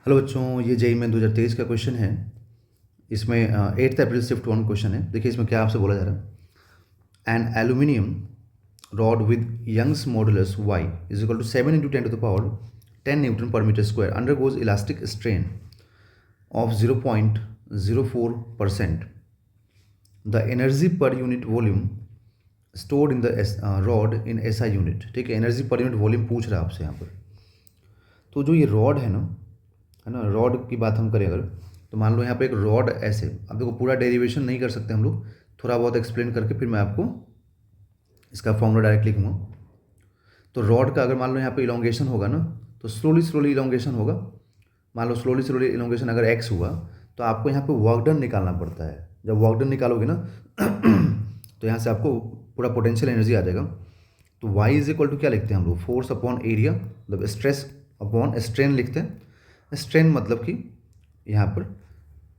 Hello बच्चों, ये JEE में 2023 का क्वेश्चन है। इसमें 8 अप्रैल शिफ्ट 1 क्वेश्चन है। देखिए इसमें क्या आपसे बोला जा रहा है। An aluminium rod with Young's modulus Y is equal to 7 into 10 to the power 10 Newton per meter square undergoes elastic strain of 0.04%. The energy per unit volume stored in the rod in SI unit। ठीक है, energy per unit volume पूछ रहा है आपसे यहाँ पर। तो जो ये रॉड है ना, रॉड की बात हम करें अगर, तो मान लो यहाँ पे एक रॉड ऐसे, अब देखो पूरा डेरिवेशन नहीं कर सकते हम लोग, थोड़ा बहुत एक्सप्लेन करके फिर मैं आपको इसका फॉर्मूला डायरेक्ट लिखूंगा। तो रॉड का अगर मान लो यहाँ पे इलोंगेशन होगा ना, तो स्लोली स्लोली इलोंगेशन होगा। मान लो स्लोली स्लोली इलोंगेशन अगर एक्स हुआ, तो आपको यहाँ पे वर्क डन निकालना पड़ता है। जब वर्क डन निकालोगे ना तो यहाँ से आपको पूरा पोटेंशियल एनर्जी आ जाएगा। तो वाई इज इक्वल टू क्या लिखते हैं हम लोग, फोर्स अपॉन एरिया, मतलब स्ट्रेस अपॉन स्ट्रेन लिखते हैं। स्ट्रेन मतलब कि यहाँ पर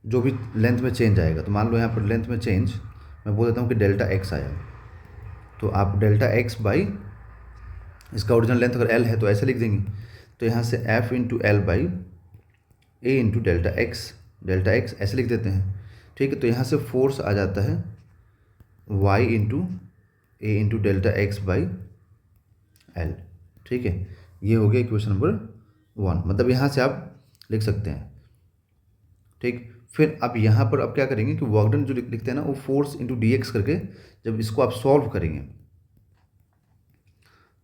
जो भी लेंथ में चेंज आएगा, तो मान लो यहाँ पर लेंथ में चेंज मैं बोल देता हूँ कि डेल्टा एक्स आया, तो आप डेल्टा एक्स बाई इसका ओरिजिनल लेंथ अगर एल है तो ऐसे लिख देंगे। तो यहाँ से F into L by A into delta x ऐसे लिख देते हैं। ठीक है, तो यहाँ से फोर्स आ जाता है Y into A into delta X by L. ठीक है, ये हो गया इक्वेशन नंबर 1, मतलब यहाँ से आप लिख सकते हैं। ठीक, फिर अब यहाँ पर अब क्या करेंगे कि वर्क डन जो लिखते हैं ना, वो फोर्स इंटू डी एक्स करके जब इसको आप सॉल्व करेंगे,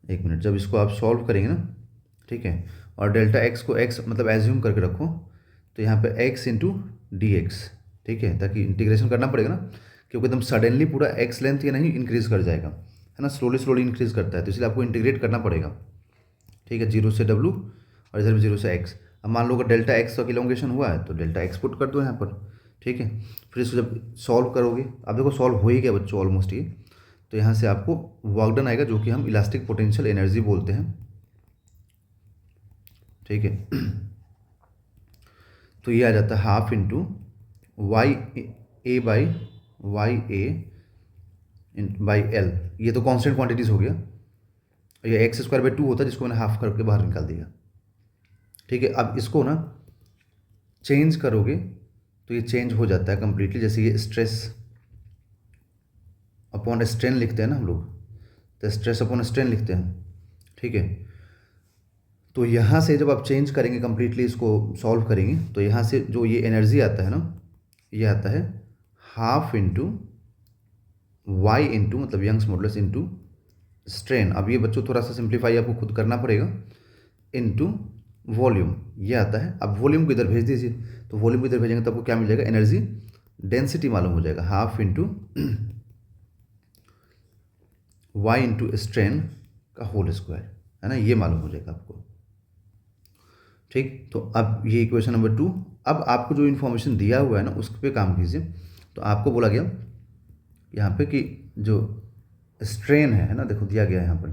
एक मिनट, जब इसको आप सॉल्व करेंगे ना, ठीक है, और डेल्टा एक्स को एक्स मतलब एज्यूम करके रखो, तो यहाँ पे एक्स इंटू डी एक्स, ठीक है, ताकि इंटीग्रेशन करना पड़ेगा ना, क्योंकि एकदम सडनली पूरा एक्स लेंथ ये नहीं इंक्रीज़ कर जाएगा, है ना, स्लोली स्लोली इंक्रीज़ करता है, तो इसलिए आपको इंटीग्रेट करना पड़ेगा। ठीक है, 0 से W और इधर भी 0 से X। अब मान लो अगर डेल्टा एक्स का इलोंगेशन हुआ है तो डेल्टा एक्स पुट कर दो यहाँ पर। ठीक है, फिर इसको जब सॉल्व करोगे, अब देखो सॉल्व हो ही गया बच्चों ऑलमोस्ट ये, तो यहाँ से आपको वर्क डन आएगा जो कि हम इलास्टिक पोटेंशियल एनर्जी बोलते हैं। ठीक है, तो ये आ जाता है half into Y A by Y A by L. ये तो कांस्टेंट क्वांटिटीज़ हो गया, ये एक्स स्क्वायर बाई 2 होता है जिसको मैंने हाफ करके बाहर निकाल दिया। ठीक है, अब इसको ना चेंज करोगे तो ये चेंज हो जाता है कंप्लीटली, जैसे ये स्ट्रेस अपॉन स्ट्रेन लिखते हैं ना हम लोग, तो स्ट्रेस अपॉन स्ट्रेन लिखते हैं। ठीक है, तो यहाँ से जब आप चेंज करेंगे कंप्लीटली, इसको सॉल्व करेंगे, तो यहाँ से जो ये एनर्जी आता है ना, ये आता है हाफ इंटू वाई इंटू मतलब यंग्स मॉडुलस इंटू स्ट्रेन। अब ये बच्चों थोड़ा सा सिंप्लीफाई आपको खुद करना पड़ेगा, इंटू वॉल्यूम, ये आता है। अब वॉल्यूम को इधर भेज दीजिए, तो वॉल्यूम को इधर भेजेंगे तो आपको क्या मिल जाएगा, एनर्जी डेंसिटी मालूम हो जाएगा, half into Y into strain का होल स्क्वायर, है ना, ये मालूम हो जाएगा आपको। ठीक, तो अब ये इक्वेशन नंबर 2। अब आपको जो इन्फॉर्मेशन दिया हुआ है ना उस पर काम कीजिए। तो आपको बोला गया यहाँ पे कि जो स्ट्रेन है ना, देखो दिया गया है यहाँ पर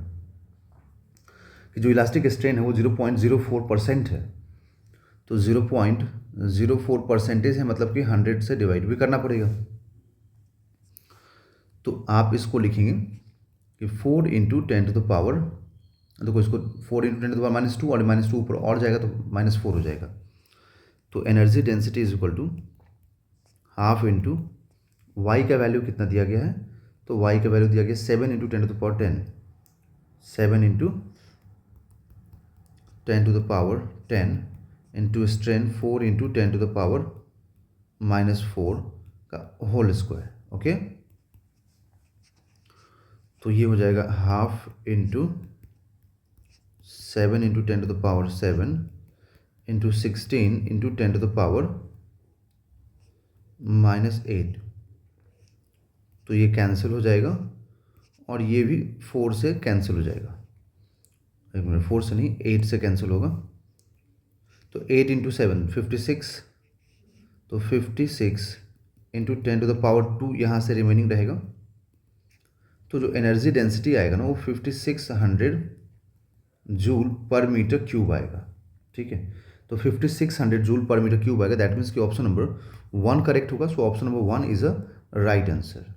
कि जो इलास्टिक स्ट्रेन है वो 0.04% है। तो 0.04% है, मतलब कि 100 से डिवाइड भी करना पड़ेगा। तो आप इसको लिखेंगे कि 4 इंटू 10⁻, देखो इसको 4 इंटू 10⁻⁻2 और -2 ऊपर और जाएगा तो -4 हो जाएगा। तो energy density is equal to half into Y का वैल्यू कितना दिया गया है, तो वाई का वैल्यू दिया गया 7 into 10⁻10, 7 into 10⁻10 into strain 4 into 10⁻⁻4 का होल स्क्वायर। ओके, तो ये हो जाएगा half into 7 into 10⁻7 into 16 into 10⁻−8। तो ये कैंसिल हो जाएगा और ये भी 4 से कैंसिल हो जाएगा, एक मिनट, 4 से नहीं 8 से कैंसिल होगा। तो 8 इंटू 7 56, तो 56 इंटू 10⁻2 यहाँ से रिमेनिंग रहेगा। तो जो एनर्जी डेंसिटी आएगा ना वो 5600 जूल पर मीटर क्यूब आएगा। ठीक है, तो 5600 जूल पर मीटर क्यूब आएगा। दैट मीन्स कि ऑप्शन नंबर 1 करेक्ट होगा। So option number 1 is a right answer.